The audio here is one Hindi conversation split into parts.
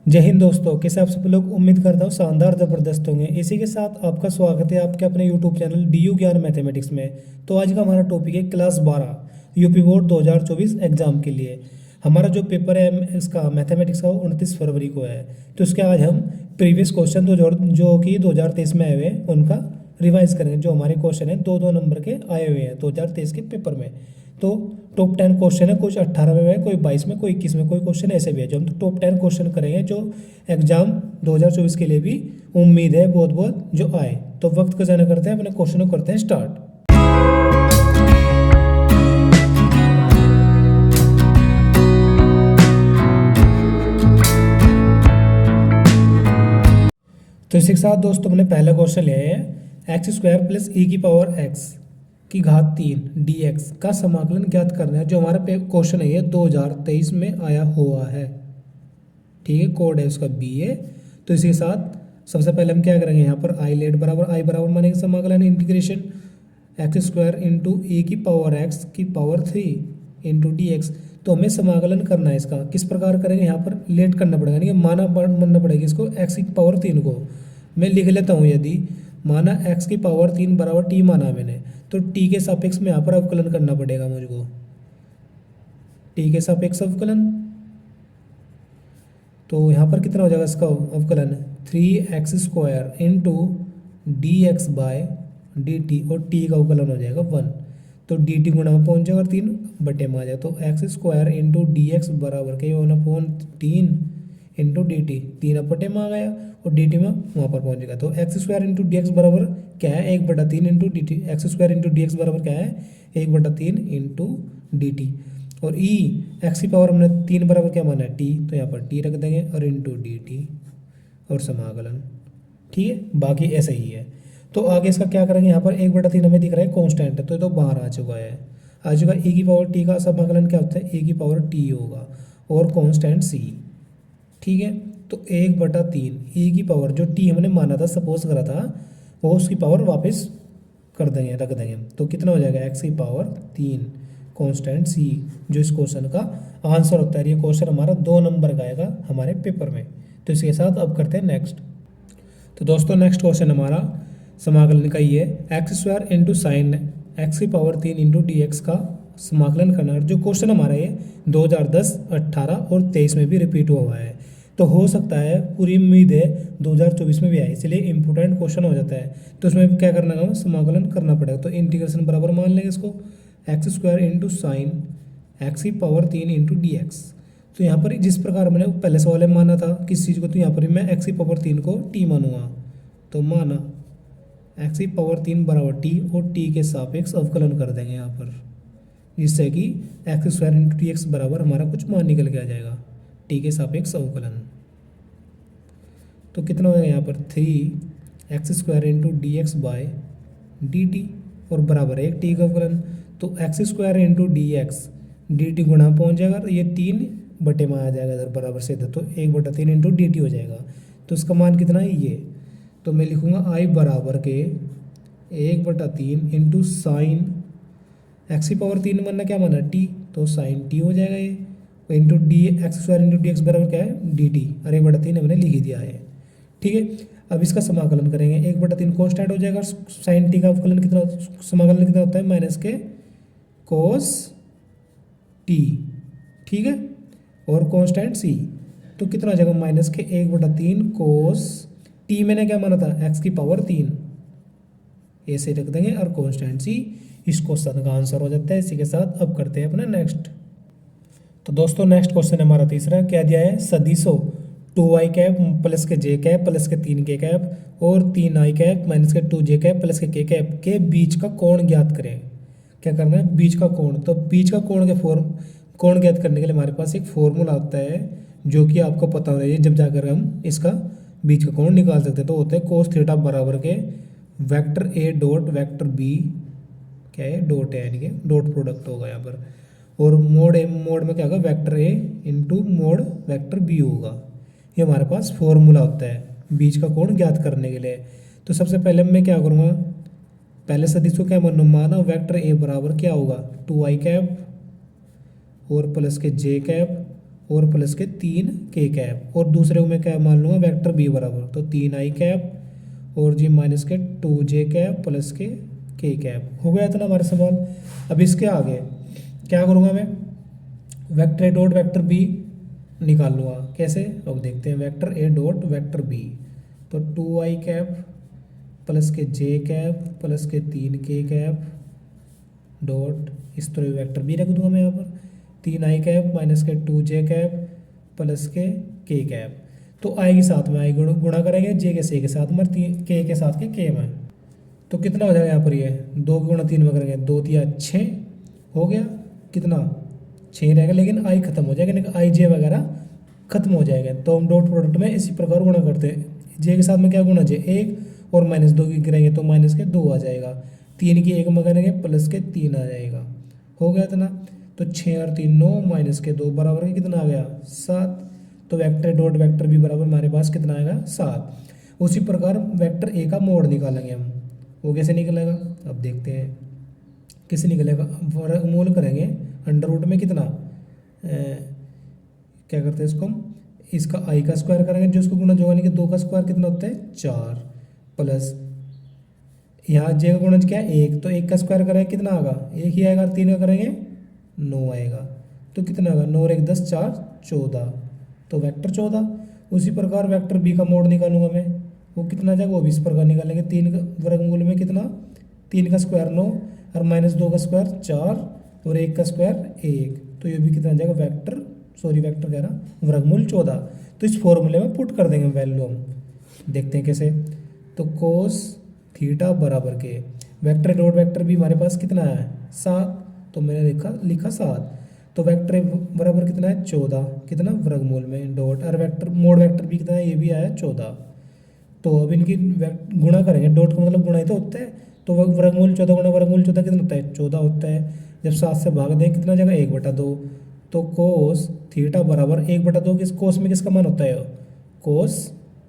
जय हिंद दोस्तों, कैसे आप सब लोग। उम्मीद करता हूँ शानदार ज़बरदस्त होंगे। इसी के साथ आपका स्वागत है आपके अपने यूट्यूब चैनल डीयू ज्ञान मैथमेटिक्स में। तो आज का हमारा टॉपिक है क्लास 12 यूपी बोर्ड 2024 एग्जाम के लिए। हमारा जो पेपर है इसका मैथमेटिक्स का 29 फरवरी को है। तो इसके आज हम प्रीवियस क्वेश्चन जो कि 2023 में आए हुए हैं उनका रिवाइज करेंगे। जो हमारे क्वेश्चन है दो दो नंबर के आए हुए हैं 2023 के पेपर में। तो टॉप 10 क्वेश्चन है, कुछ 18 में है, कोई 22 में, कोई 21 में, कोई क्वेश्चन ऐसे भी है जो हम टॉप 10 क्वेश्चन करेंगे जो एग्जाम 2024 के लिए भी उम्मीद है बहुत बहुत जो आए। तो वक्त का जाना करते हैं, अपने क्वेश्चन को करते हैं स्टार्ट। तो इसी के साथ दोस्तों हमने पहला क्वेश्चन लिया है एक्स स्क्वायर प्लस ई की पावर एक्स की घात 3 dx का समाकलन ज्ञात करना है। जो हमारा क्वेश्चन है ये 2023 में आया हुआ है। ठीक है, कोड है उसका बी है। तो इसी के साथ सबसे पहले हम क्या करेंगे, यहाँ पर आई लेट बराबर आई बराबर मानेंगे समाकलन इंटीग्रेशन एक्स स्क्वायर इंटू ए की पावर एक्स की पावर 3 इंटू डी एक्स। तो हमें समाकलन करना है इसका। किस प्रकार करेंगे, यहाँ पर लेट करना पड़ेगा, यानी कि मानना पड़ेगा इसको एक्स की पावर 3 को। मैं लिख लेता हूँ, यदि माना एक्स की पावर 3 बराबर टी माना मैंने, तो टी के सापेक्ष में यहाँ पर अवकलन करना पड़ेगा मुझको। टी के सापेक्ष अवकलन, तो यहाँ पर कितना हो जाएगा इसका अवकलन 3x square into D X by D T, और टी का अवकलन हो जाएगा 1। तो डी टी गुणा में पहुँच जाएगा 3 बटे में आ जाएगा। तो X square into D x बराबर के 1/3 इंटू डी टी, 3 बटे में आ गया और डी टी में वहाँ पर पहुँचेगा। तो X square into D x बराबर क्या है 1/3 into D T. X square into D x बराबर क्या है 1/3 इंटू डी टी। और ई एक्स की पावर हमने 3 बराबर क्या माना है टी, तो यहाँ पर टी रख देंगे और इंटू डी टी और समाकलन। ठीक है, बाकी ऐसा ही है। तो आगे इसका क्या करेंगे, यहाँ पर 1/3 हमें दिख रहा है कॉन्स्टेंट है, तो ये तो बाहर आ चुका है। आ चुका ई की पावर टी का समाकलन क्या होता है, ए की पावर टी होगा और कॉन्स्टेंट सी। ठीक है, तो 1/3 ई की पावर जो टी हमने माना था, सपोज करा था, वो उसकी पावर वापस कर देंगे, रख देंगे। तो कितना हो जाएगा एक्स की पावर 3 कॉन्स्टेंट सी, जो इस क्वेश्चन का आंसर होता है। ये क्वेश्चन हमारा 2 नंबर का आएगा हमारे पेपर में। तो इसके साथ अब करते हैं नेक्स्ट। तो दोस्तों नेक्स्ट क्वेश्चन हमारा समाकलन का ये x square into sine x की पावर 3 इंटू डी एक्स का समाकलन करना है। जो क्वेश्चन हमारा ये 2010, 18 और 23 में भी रिपीट हुआ है। तो हो सकता है, पूरी उम्मीद है 2024 में भी आए, इसलिए इंपॉर्टेंट क्वेश्चन हो जाता है। तो उसमें क्या करना होगा, समाकलन करना पड़ेगा। तो इंटीग्रेशन बराबर मान लेंगे इसको x square into sine x की पावर 3 इंटू डी एक्स। तो यहाँ पर जिस प्रकार मैंने पहले सवाल में माना था किस चीज़ को, तो यहाँ पर मैं एक्स की पावर 3 को टी मानूंगा। तो माना एक्स की पावर 3 बराबर टी और टी के सापेक्ष अवकलन कर देंगे यहाँ पर, जिससे कि x square into T x बराबर हमारा कुछ मान निकल के आ जाएगा, टी के सापेक्ष अवकलन। तो कितना हो जाएगा यहाँ पर 3x square into D X by D T और बराबर 1 टी का अवकलन। तो X square into D X D T गुणा पहुँच जाएगा, तो ये 3 बटे में आ जाएगा इधर बराबर से इधर, तो 1/3 इंटू डी टी हो जाएगा। तो इसका मान कितना है ये, तो मैं लिखूँगा आई बराबर के 1/3 इंटू साइन एक्स की पावर 3 मानना क्या माना टी, तो साइन टी हो जाएगा ये, into D X square into D x बराबर क्या है डी टी, और 1/3 हमने लिख ही दिया है। ठीक है, अब इसका समाकलन करेंगे 1/3 कॉन्स्टेंट हो जाएगा। साइन टी का अवकलन कितना, समाकलन कितना होता है माइनस के कोस टी। ठीक है, और कॉन्स्टेंट सी, तो कितना हो जाएगा माइनस के 1/3 कोस टी मैंने क्या माना था एक्स की पावर 3, ऐसे रख देंगे और कॉन्स्टेंट सी। इस क्वेश्चन का आंसर हो जाता है। इसी के साथ अब करते हैं अपना नेक्स्ट। तो दोस्तों नेक्स्ट क्वेश्चन हमारा तीसरा क्या दिया है, सदिशों 2i कैप प्लस के जे कैप प्लस के 3k कैप और 3i कैप माइनस के 2j कैप प्लस के k कैप के बीच का कोण ज्ञात करें। क्या करना है, बीच का कोण। तो बीच का कोण के कोण ज्ञात करने के लिए हमारे पास एक फॉर्मूला होता है, जो कि आपको पता होना चाहिए, जब जाकर हम इसका बीच का कोण निकाल सकते हैं। तो होता है कोस थीटा बराबर के vector A dot vector B, क्या है डॉट है, यानी कि डॉट प्रोडक्ट होगा यहाँ पर, और मोड में क्या होगा vector A into mod vector B होगा। ये हमारे पास फॉर्मूला होता है बीच का कोण ज्ञात करने के लिए। तो सबसे पहले मैं क्या करूँगा, पहले सदिश को क्या माना वेक्टर ए बराबर क्या होगा 2i कैप और प्लस के जे कैप और प्लस के 3 के कैप, और दूसरे को मैं क्या मान लूँगा वेक्टर बी बराबर, तो 3 आई कैप और जी माइनस के 2 जे कैप प्लस के कैप। हो गया इतना हमारा सवाल। अब इसके आगे क्या करूँगा मैं, vector A dot vector B निकाल लूँगा। कैसे, अब देखते हैं। Vector A dot vector B, तो 2 आई कैप प्लस के जे कैप प्लस के 3 के कैप डॉट, इस तरह वेक्टर बी रख दूंगा मैं यहाँ पर, 3 आई कैप माइनस के 2 जे कैप प्लस के कैप। तो आई के साथ में आई गुणा करेंगे, जे के से के साथ में, के साथ के में, तो कितना हो जाएगा यहाँ पर, ये 2 गुणा 3 में करेंगे, 2 तिया 6 हो गया, कितना 6 रहेगा, लेकिन आई खत्म हो जाएगा, लेकिन आई जे वगैरह खत्म हो जाएगा। तो हम डॉट प्रोडक्ट में इसी प्रकार गुणा करते हैं। जे के साथ में क्या गुणा, जे 1 और माइनस 2 की करेंगे तो माइनस के 2 आ जाएगा, 3 की 1 में करेंगे प्लस के 3 आ जाएगा। हो गया इतना। तो 6 और 3 9 माइनस के 2 बराबर के कितना आ गया 7। तो वेक्टर डॉट वेक्टर बी बराबर हमारे पास कितना आएगा 7। उसी प्रकार वेक्टर ए का मोड निकालेंगे हम, वो कैसे निकलेगा, अब देखते हैं कैसे निकलेगा। वर्गमूल करेंगे अंडर रूट में कितना, क्या करते हैं इसको हम, इसका आई का स्क्वायर करेंगे, जो इसको गुणा जो यानी कि 2 का स्क्वायर कितना होता है 4, प्लस यहाँ जे का गुणज क्या है 1, तो 1 का स्क्वायर करेंगे कितना आएगा 1 ही आएगा, 3 का करेंगे 9 आएगा, तो कितना आएगा 9 और 1 10 4 14, तो वेक्टर 14। उसी प्रकार वेक्टर बी का मोड निकालूंगा मैं, वो कितना जाएगा, वो भी इस प्रकार निकालेंगे। 3 का वर्गमूल में कितना, 3 का स्क्वायर 9 और माइनस 2 का स्क्वायर 4 और 1 का स्क्वायर 1, तो ये भी कितना जाएगा वेक्टर कह रहा वर्गमूल 14। तो इस फॉर्मूले में पुट कर देंगे वैल्यू हम, देखते हैं कैसे। तो कोस थीटा बराबर के वेक्टर डॉट वेक्टर भी हमारे पास कितना है 7, तो मैंने लिखा 7। तो वेक्टर ए बराबर कितना है 14, कितना वर्गमूल में डॉट, और वेक्टर मोड वेक्टर भी कितना है, ये भी आया 14। तो अब इनकी गुणा करेंगे, डॉट का मतलब गुणा ही तो होता है, तो वर्गमूल 14 गुणा वर्गमूल 14 कितना होता है 14 होता है। जब 7 से भाग दें कितना जाएगा 1/2, तो कोस थीटा बराबर 1/2 किस कोस में किसका मान होता है कोस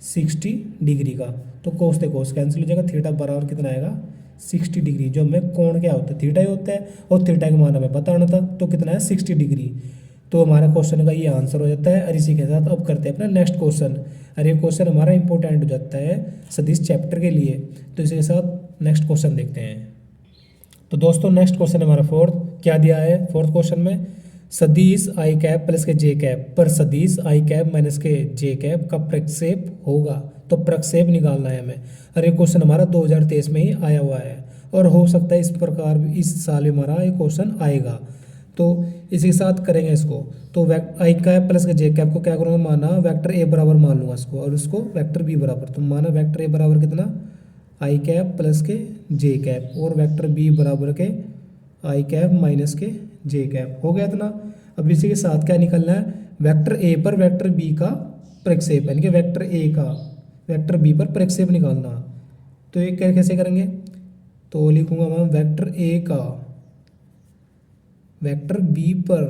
60 डिग्री का, तो कोस से कोस कैंसिल हो जाएगा, थीटा बराबर कितना आएगा 60 डिग्री, जो हमें कोण क्या होता है थीटा ही होता है, और थीटा का मान हमें बताना था, तो कितना है 60 डिग्री। तो हमारा क्वेश्चन का ये आंसर हो जाता है। और इसी के साथ अब करते हैं अपना नेक्स्ट क्वेश्चन, और ये क्वेश्चन हमारा इंपॉर्टेंट हो जाता है सदिश चैप्टर के लिए। तो इसी के साथ नेक्स्ट क्वेश्चन देखते हैं। तो दोस्तों नेक्स्ट क्वेश्चन हमारा फोर्थ क्या दिया है, फोर्थ क्वेश्चन में सदिश आई कैप प्लस के जे कैप पर सदिश आई कैप माइनस के जे कैप का प्रक्षेप होगा, तो प्रक्षेप निकालना है हमें। और ये क्वेश्चन हमारा 2023 में ही आया हुआ है, और हो सकता है इस प्रकार इस साल हमारा ये क्वेश्चन आएगा। तो इसी के साथ करेंगे इसको। तो आई कैप प्लस के जे कैप को क्या करूँगा, माना वेक्टर ए बराबर मान लूँगा इसको, और उसको वेक्टर बी बराबर। तो माना वेक्टर ए बराबर कितना आई कैप प्लस के जे कैप, और वेक्टर बी बराबर के आई कैप माइनस के जे कैप। हो गया इतना। अब इसी के साथ क्या निकलना है, वेक्टर ए पर वेक्टर बी का प्रक्षेप, यानी कि वेक्टर ए का वेक्टर बी पर प्रक्षेप निकालना। तो ये कैसे करेंगे, तो लिखूंगा मैं वेक्टर ए का वेक्टर बी पर,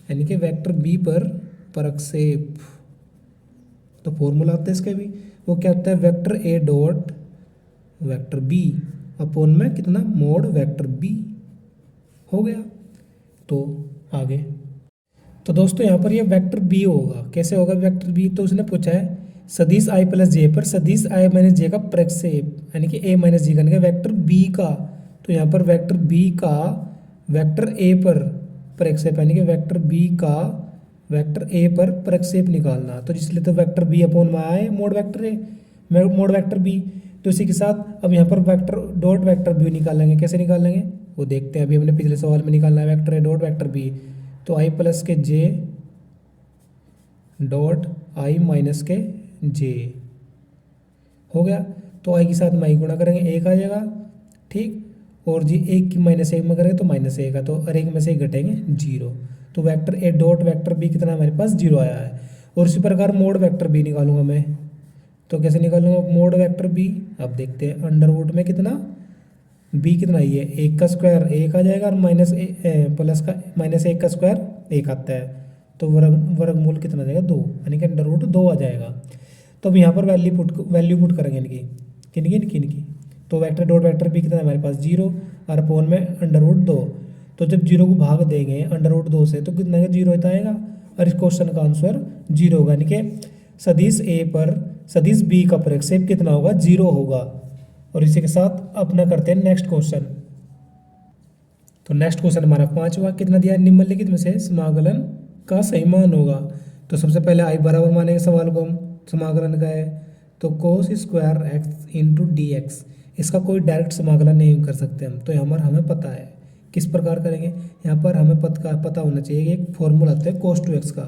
यानी कि वेक्टर बी पर प्रक्षेप। तो फॉर्मूला आता है इसका भी, वो क्या होता है vector A dot vector B upon में कितना मोड वेक्टर बी। हो गया। तो आगे तो दोस्तों यहाँ पर ये वेक्टर बी होगा, कैसे होगा वेक्टर बी, तो उसने पूछा है सदिश आई प्लस जे पर सदिश आई माइनस जे का प्रक्षेप, यानी कि ए माइनस जी का वेक्टर बी का। तो यहाँ पर वेक्टर बी का वेक्टर ए पर प्रक्षेप, यानी कि वेक्टर बी का वेक्टर ए पर प्रक्षेप निकालना। तो इसलिए तो वेक्टर बी अपॉन में आए mod vector A mod vector B. तो इसी के साथ अब यहाँ पर वेक्टर डॉट वेक्टर बी निकालेंगे। कैसे निकालेंगे वो देखते हैं। अभी हमने पिछले सवाल में निकालना है vector A dot vector B. तो आई प्लस के जे डॉट आई माइनस के जे हो गया। तो आई के साथ में आई गुणा करेंगे, एक आ जाएगा, ठीक। और जी एक की माइनस एक में करेंगे तो माइनस एक का, तो और एक में से एक घटेंगे 0। तो vector A dot vector B कितना हमारे पास 0 आया है। और इसी प्रकार मोड वेक्टर बी निकालूंगा मैं। तो कैसे निकालूंगा मोड वेक्टर बी, अब देखते हैं अंडर रूट में कितना बी कितना ही है, 1 का स्क्वायर 1 आ जाएगा, और प्लस का माइनस 1 का स्क्वायर 1 आता है। तो वर्गमूल कितना आ जाएगा 2, यानी कि अंडर रूट 2 आ जाएगा। तो अब यहाँ पर वैल्यू पुट करेंगे इनकी। तो वेक्टर डॉट वेक्टर बी कितना हमारे पास 0 और अपॉन में अंडर रूट 2। तो जब 0 को भाग देंगे अंडर रूट 2 से तो कितना 0 होता आएगा, और इस क्वेश्चन का आंसर 0 होगा, यानी कि सदिश ए पर सदिश बी का प्रक्षेप कितना होगा, 0 होगा। और इसी के साथ अपना करते हैं नेक्स्ट क्वेश्चन। तो नेक्स्ट क्वेश्चन हमारा 5वां, कितना दिया है, निम्नलिखित में से समाकलन का सही मान होगा। तो सबसे पहले आई बराबर मानेंगे सवाल को हम, समाकलन का है तो कोस square x into D x, इसका कोई डायरेक्ट समाकलन नहीं कर सकते हम, तो यहाँ पर हमें पता है किस प्रकार करेंगे। यहाँ पर हमें पता होना चाहिए कि एक फॉर्मूला होता है कोस टू एक्स का,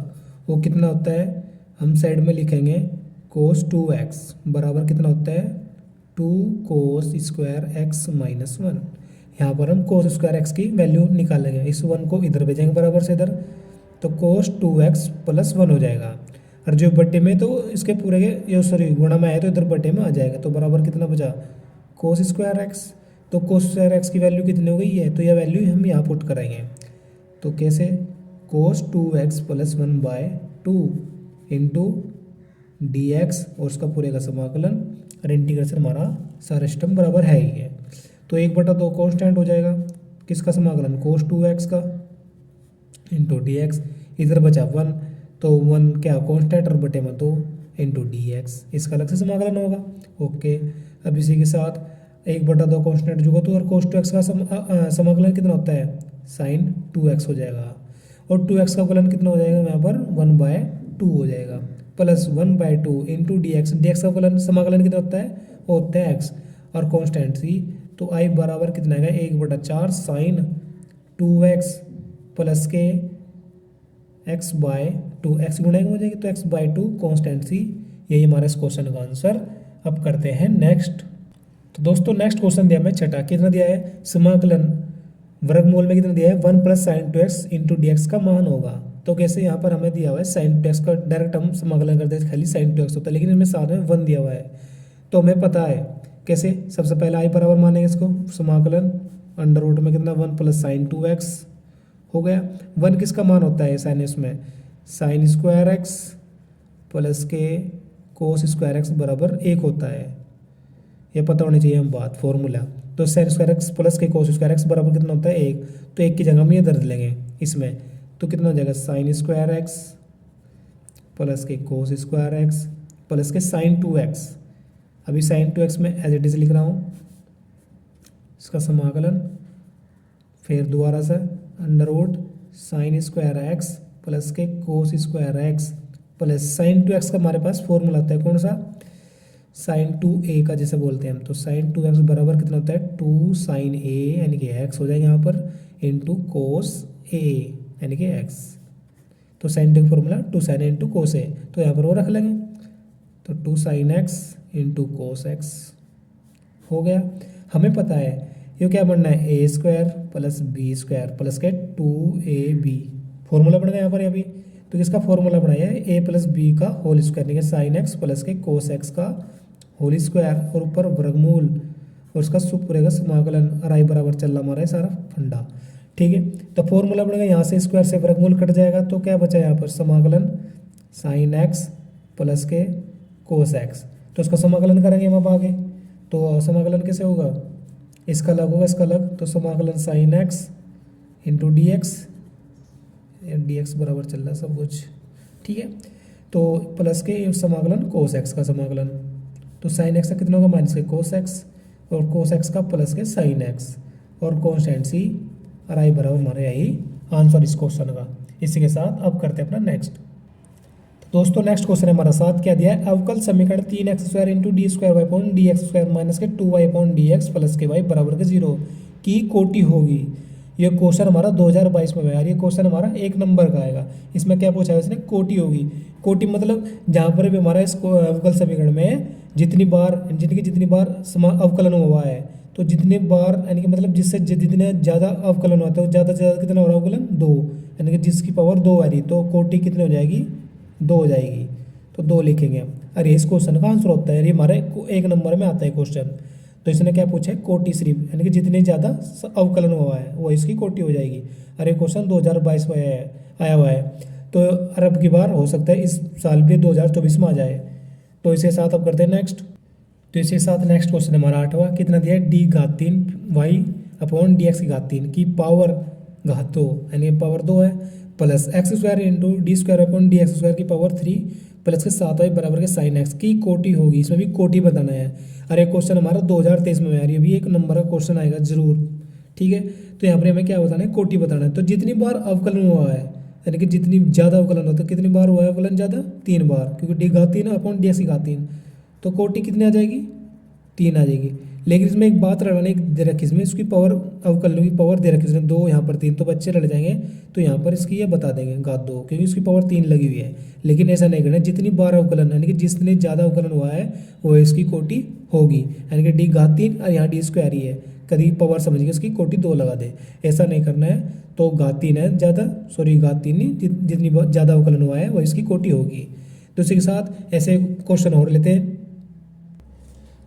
वो कितना होता है, हम साइड में लिखेंगे कोस टू एक्स बराबर कितना होता है, 2 कोस स्क्वायर एक्स माइनस 1। यहाँ पर हम कोस स्क्वायर एक्स की वैल्यू निकालेंगे, इस 1 को इधर भेजेंगे बराबर से इधर, तो कोस 2x प्लस 1 हो जाएगा। और जो बट्टे में तो इसके पूरे के ये सॉरी गुणा में आए तो इधर बट्टे में आ जाएगा, तो बराबर कितना बचा, कोस स्क्वायर एक्स। तो कोस स्क्वायर एक्स की वैल्यू कितनी हो गई है, तो यह वैल्यू हम यहाँ पुट कराएंगे। तो कैसे, कोस 2x plus 1/2 into D x और उसका पूरे का समाकलन, और इंटीग्रेशन हमारा सारा सिस्टम बराबर है ही है। तो 1/2 कॉन्स्टेंट हो जाएगा, किसका समाकलन, कोस 2x का इंटू डी एक्स, इधर बचा 1, तो 1 क्या कॉन्स्टेंट और बटे में 2 इंटू डी एक्स, इसका अलग से समाकलन होगा। ओके, अब इसी के साथ 1/2 कॉन्स्टेंट जुगा तो और कोस 2x का समाकलन कितना होता है, साइन 2x हो जाएगा, और 2x का फलन कितना हो जाएगा यहाँ पर 1/2 हो जाएगा, प्लस 1/2 इंटू डी एक्स का फलन समाकलन कितना होता है, वो होता है x और कॉन्स्टेंट सी, तो आई बराबर कितना है 1/4 साइन 2x प्लस के x/2, x गुणा हो जाएगी तो x/2 कॉन्स्टेंट सी, यही हमारे इस क्वेश्चन का आंसर। अब करते हैं नेक्स्ट। तो दोस्तों नेक्स्ट क्वेश्चन दिया हमें छठा, कितना दिया है, समाकलन वर्गमूल में कितना दिया है, 1 plus sine 2x into D x का मान होगा। तो कैसे, यहाँ पर हमें दिया हुआ है साइन 2x का डायरेक्ट हम समाकलन करते हैं, खाली साइन 2x होता है, लेकिन इनमें साथ में 1 दिया हुआ है, तो हमें पता है कैसे। सबसे पहले आई बराबर मानेंगे इसको, समाकलन अंडर रूट में कितना 1 प्लस साइन 2x हो गया। 1 किसका मान होता है साइन, इसमें साइन स्क्वायर एक्स प्लस के कोस स्क्वायर एक्स बराबर 1 होता है, ये पता होनी चाहिए हम बात, फॉर्मूला। तो साइन स्क्वायर एक्स प्लस के कोस स्क्वायर एक्स बराबर कितना होता है 1, तो 1 की जगह हम ये दर्ज लेंगे इसमें, तो कितना हो जाएगा साइन स्क्वायर एक्स प्लस के कोस स्क्वायर एक्स प्लस के साइन 2x। अभी साइन 2x में एज इट इज लिख रहा हूँ, इसका समाकलन, फिर दोबारा से under root sine square x plus के cos square x plus sine 2x का हमारे पास फॉर्मूला होता है कौन सा, साइन 2a का जैसे बोलते हैं हम, तो साइन 2x बराबर कितना होता है 2 साइन a यानी कि x हो जाएगा यहाँ पर इंटू कोस a यानी कि x। तो sine 2 formula 2 sine into cos a, तो यहाँ पर वो रख लेंगे, तो 2 sine x into cos x हो गया। हमें पता है ये क्या बनना है, a square plus b square plus के 2ab फॉर्मूला बन गया यहाँ पर अभी। तो किसका फॉर्मूला बनाया है, a प्लस बी का होल स्क्वायर यानी कि साइन एक्स प्लस के कोस एक्स का होल स्क्वायर और ऊपर वर्गमूल और उसका पूरे का समाकलन, और आई बराबर चल रहा हमारा है सारा फंडा, ठीक है। तो फॉर्मूला बनेगा यहाँ से स्क्वायर से वर्गमूल कट जाएगा, तो क्या बचा यहाँ पर समाकलन साइन एक्स प्लस के कोस एक्स, तो उसका समाकलन करेंगे हम अब आगे। तो समाकलन कैसे होगा, इसका अलग होगा इसका अलग, तो समाकलन sine x into D x बराबर चल रहा है सब कुछ, ठीक है। तो प्लस के समाकलन कोस एक्स का समाकलन, तो साइन एक्स का कितना होगा माइनस के कोस एक्स और कोस एक्स का प्लस के साइन एक्स और कॉन्स्टेंट सी, और आई बराबर हमारे यही आंसर इस क्वेश्चन का। इसी के साथ अब करते हैं अपना नेक्स्ट। तो दोस्तों नेक्स्ट क्वेश्चन हमारा साथ क्या दिया है, अवकल समीकरण 3x square into D square Y upon D X square minus K 2y upon D X plus K Y बराबर के 0 की कोटि होगी। ये क्वेश्चन हमारा 2022 में है, ये क्वेश्चन हमारा 1 नंबर का आएगा। इसमें क्या पूछा है इसने, कोटि होगी। कोटि मतलब जहाँ पर भी हमारा इस अवकल समीकरण में जितनी बार अवकलन हुआ है, तो जितने बार यानी कि मतलब जिससे जितने ज़्यादा अवकलन होता है ज़्यादा से ज़्यादा कितना हो रहा है अवकलन 2, यानी कि जिसकी पावर 2 आ रही, तो कोटि कितनी हो जाएगी 2 हो जाएगी, तो 2 लिखेंगे हम। अरे इस क्वेश्चन का आंसर होता है, ये हमारे 1 नंबर में आता है क्वेश्चन। तो इसने क्या पूछा है, कोटि सिर्फ यानी कि जितने ज़्यादा अवकलन हुआ है वो इसकी कोटि हो जाएगी। अरे क्वेश्चन 2022 में आया हुआ है, तो अरब की बार हो सकता है इस साल भी 2024 में आ जाए। तो इसे साथ अब करते हैं नेक्स्ट। तो इसे साथ नेक्स्ट क्वेश्चन हमारा 8वां, कितना दिया है, डी घात 3 वाई अपॉन डी एक्स की घात 3 की पावर घात 2 यानी पावर 2 है plus x square into D square upon D X square की पावर 3 प्लस के 7y बराबर के साइन एक्स की कोटि होगी। इसमें भी कोटि बताना है। और एक क्वेश्चन हमारा 2023 में आया, ये भी एक नंबर का क्वेश्चन आएगा जरूर, ठीक है। तो यहाँ पर हमें क्या बताना है, कोटि बताना है। तो जितनी बार अवकलन हुआ है, यानी कि जितनी ज़्यादा अवकलन होता है, कितनी बार हुआ है अवकलन ज़्यादा, 3 बार, क्योंकि डी घात 3 अपॉन डी एक्स की घात 3, तो कोटि कितनी आ जाएगी, 3 आ जाएगी। लेकिन इसमें एक बात रखना दे रखी, इसमें इसकी पावर अवकलन की पावर दे रखी, इसमें 2 यहाँ पर 3, तो बच्चे रह जाएंगे। तो यहाँ पर इसकी ये बता देंगे घात 2, क्योंकि इसकी पावर 3 लगी हुई है। लेकिन ऐसा नहीं करना, जितनी बार अवकलन यानी कि जितनी ज़्यादा अवकलन हुआ है वो इसकी कोटि होगी, यानी कि डी घात 3 और यहाँ डी स्क्वायर ही है, कभी पावर समझ के इसकी कोटि 2 लगा दे, ऐसा नहीं करना है। तो घात 3 है ज़्यादा, सॉरी घात 3 नहीं, जितनी ज़्यादा अवकलन हुआ है वो इसकी कोटि होगी। तो इसी के साथ ऐसे क्वेश्चन और लेते हैं।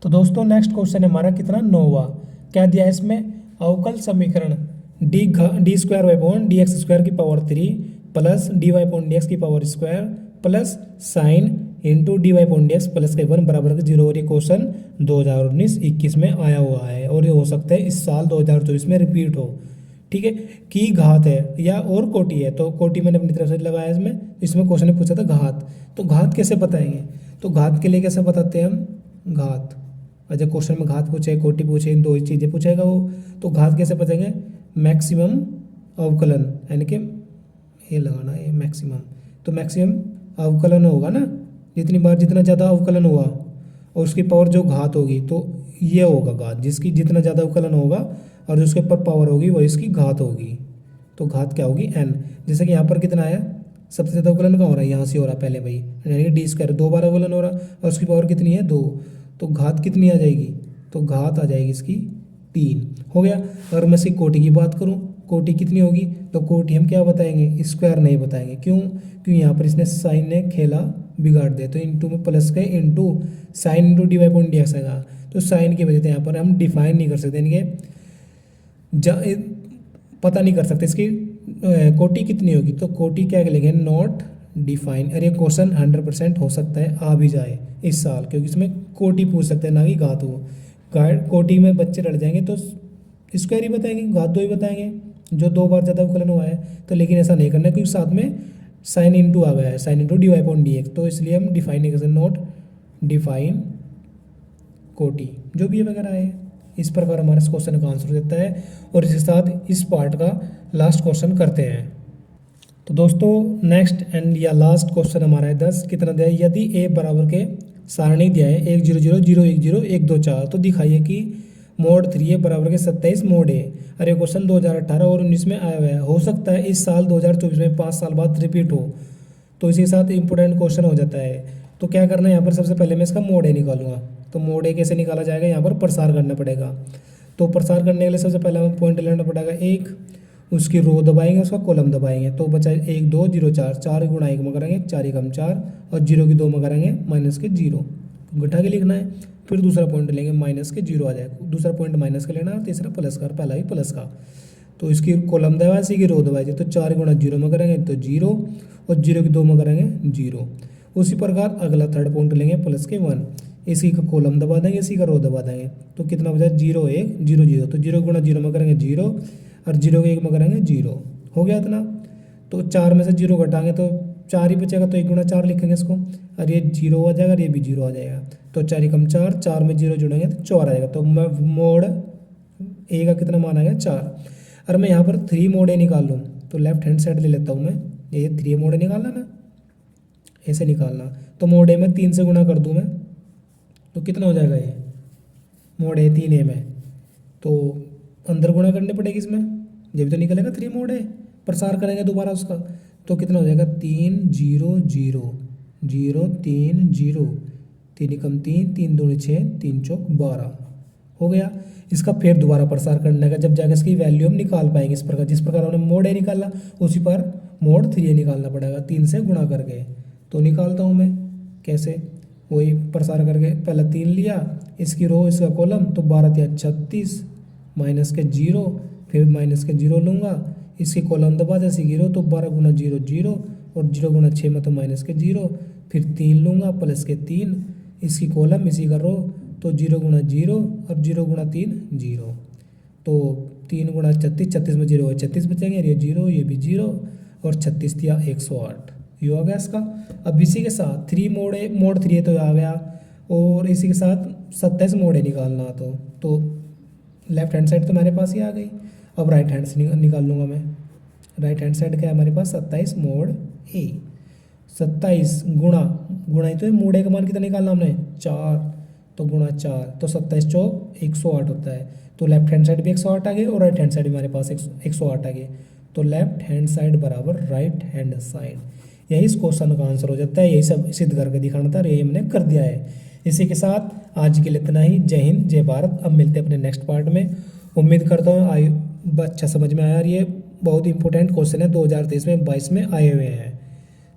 तो दोस्तों नेक्स्ट क्वेश्चन है हमारा कितना, 9वां। क्या दिया है इसमें, अवकल समीकरण D square Y upon D X square की power 3 plus D Y upon D X की power square plus sine into D Y upon D X plus के 1 बराबर के 0। और ये क्वेश्चन 2019-21 में आया हुआ है, और ये हो सकता है इस साल 2024 में रिपीट हो, ठीक है। की घात है या और कोटि है, तो कोटि मैंने अपनी तरफ से लगाया इसमें। इसमें क्वेश्चन ने पूछा था घात, तो घात कैसे बताएंगे, तो घात के लिए कैसे बताते हैं हम, घात, अच्छा क्वेश्चन में घात पूछे, कोटि पूछे, इन 2 ही चीज़ें पूछेगा वो। तो घात कैसे बताएंगे, मैक्सिमम अवकलन, यानी कि ये लगाना है मैक्सिमम, तो मैक्सिमम अवकलन होगा ना, जितनी बार जितना ज़्यादा अवकलन हुआ और उसकी पावर जो घात होगी, तो ये होगा घात, जिसकी जितना ज़्यादा अवकलन होगा और जो उसके ऊपर पावर होगी वो इसकी घात होगी। तो घात क्या होगी, n। जैसे कि यहाँ पर कितना आया, सबसे ज़्यादा अवकलन कहाँ हो रहा है, यहाँ से हो रहा है पहले भाई, यानी कि डी स्क्वायर 2 बार अवकलन हो रहा और उसकी पावर कितनी है, 2। तो घात कितनी आ जाएगी, तो घात आ जाएगी इसकी 3, हो गया। अगर मैं इसकी कोटि की बात करूँ, कोटि कितनी होगी, तो कोटि हम क्या बताएंगे, स्क्वायर नहीं बताएंगे। क्यों, क्योंकि यहाँ पर इसने साइन ने खेला बिगाड़ दिया, तो इंटू में plus K into sine into D Y upon D X आएगा। तो साइन की वजह से यहाँ पर हम डिफाइन नहीं कर सकते, यानी कि पता नहीं कर सकते इसकी कोटि कितनी होगी। तो कोटि क्या लिखेंगे, नॉट डिफाइन। अरे क्वेश्चन 100% हो सकता है आ भी जाए इस साल, क्योंकि इसमें कोटि पूछ सकते हैं, ना कि घात हो। कोटि में बच्चे रट जाएंगे तो स्क्वायर ही बताएंगे, घात 2 ही बताएंगे, जो 2 बार ज़्यादा अवकलन हुआ है। तो लेकिन ऐसा नहीं करना है, क्योंकि साथ में साइन इंटू आ गया है, sine into D Y upon D X, तो इसलिए हम डिफाइन नहीं कर सकते, नॉट डिफाइन कोटि, जो भी वगैरह है। इस प्रकार हमारे इस क्वेश्चन का आंसर देता है। और इसके साथ इस पार्ट का लास्ट क्वेश्चन करते हैं। तो दोस्तों नेक्स्ट एंड या लास्ट क्वेश्चन हमारा है 10, कितना दिया है, यदि ए बराबर के सारणी दिया है 1 0 0 0 1 0 1 2 4, तो दिखाइए कि मोड 3 ए बराबर के 27 मोड ए। अरे क्वेश्चन 2018 और 19 में आया हुआ है, हो सकता है इस साल 2024 में 5 साल बाद रिपीट हो, तो इसी के साथ इंपॉर्टेंट क्वेश्चन हो जाता है। तो क्या करना है, यहाँ पर सबसे पहले मैं इसका मोड ए निकालूंगा। तो मोड ए कैसे निकाला जाएगा, यहाँ पर प्रसार करना पड़ेगा। तो प्रसार करने के लिए सबसे पहले हमें पॉइंट लेना पड़ेगा 1, उसकी रो दबाएंगे, उसका कॉलम दबाएंगे, तो बचा 1 2 0 4, 4 गुणा 1 में करेंगे 4 एकम 4, और 0 की 2 में करेंगे माइनस के 0, घटा के लिखना है। फिर दूसरा पॉइंट लेंगे, माइनस के 0 आ जाएगा, दूसरा पॉइंट माइनस का लेना है, तीसरा प्लस का, पहला भी प्लस का। तो इसकी कॉलम दबाए, इसी की रो दबाई जाए, तो 4 गुणा 0 में करेंगे तो 0, और 0 की 2 में करेंगे 0। उसी प्रकार अगला थर्ड पॉइंट लेंगे प्लस के 1, इसी का कॉलम दबा देंगे, इसी का रो दबा देंगे, तो कितना बचा 0 1 0 0, तो 0 गुणा 0 में करेंगे 0, और 0 के 1 में करेंगे 0, हो गया इतना। तो 4 में से 0 घटाएंगे तो 4 ही बचेगा, तो 1 गुणा 4 लिखेंगे इसको, और ये 0 आ जाएगा और ये भी 0 आ जाएगा, तो 4 एकम 4, 4 में 0 जुड़ेंगे तो 4 आ जाएगा। तो मैं मोड ए का कितना मान आ गया 4। और मैं यहाँ पर 3 मोड ए निकाल लूँ, तो लेफ्ट हैंड साइड ले लेता हूँ मैं, ये 3 मोड ए निकालना ना, ऐसे निकालना। तो मोड ए में 3 से गुणा कर दूँ मैं, तो कितना हो जाएगा, ये मोड ए 3 ए में, तो अंदर गुणा करनी पड़ेगी इसमें, जब तो निकलेगा 3 मोड ए। प्रसार करेंगे दोबारा उसका, तो कितना हो जाएगा 3 0 0 0 3 0, 3 एकम 3, 3 दूनी 6, 3 चौक 12, हो गया। इसका फिर दोबारा प्रसार करने का, जब जाकर इसकी वैल्यू हम निकाल पाएंगे इस प्रकार, जिस प्रकार हमने मोड ए निकाला उसी पर मोड 3 ए निकालना पड़ेगा, 3 से गुणा करके। तो निकालता हूँ मैं कैसे, वही प्रसार करके, पहले 3 लिया, इसकी रो इसका कॉलम, तो 12 3 36 माइनस के 0, फिर माइनस के 0 लूँगा, इसकी कॉलम दबा दे, इसी की रो, तो 12 गुना 0 0, और 0 गुना 6 में तो माइनस के 0, फिर 3 लूँगा प्लस के 3, इसकी कॉलम इसी का रो, तो 0 गुना 0 और 0 गुना 3 0, तो 3 गुना 36, 36 में 0 है 36 बचेंगे, ये 0 ये भी 0, और 36 दिया 108, ये हो गया इसका। अब इसी के साथ 3 मोड है, मोड 3 है तो आ गया, और इसी के साथ 27 मोड है निकालना तो लेफ्ट हैंड साइड तो मेरे पास ही आ गई। अब राइट हैंड से निकाल लूँगा मैं। राइट हैंड साइड क्या है हमारे पास 27 मोड ए, 27 गुणा ही तो मोड ए का मान कितना निकालना हमने 4, तो गुणा 4 तो 27 चौक 108 होता है। तो लेफ्ट हैंड साइड भी 108 आ गई और राइट हैंड साइड भी हमारे पास 108 आ गई। तो लेफ्ट हैंड साइड बराबर राइट हैंड साइड, यही इस क्वेश्चन का आंसर हो जाता है। यही सब सिद्ध करके दिखाना था, यही हमने कर दिया है। इसी के साथ आज के लिए इतना ही। जय हिंद, जय भारत। अब मिलते हैं अपने नेक्स्ट पार्ट में। उम्मीद करता हूँ अच्छा समझ में आया। और ये बहुत इंपॉर्टेंट क्वेश्चन है, 2023 में 22 में आए हुए हैं।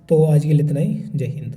तो आज के लिए इतना ही। जय हिंद।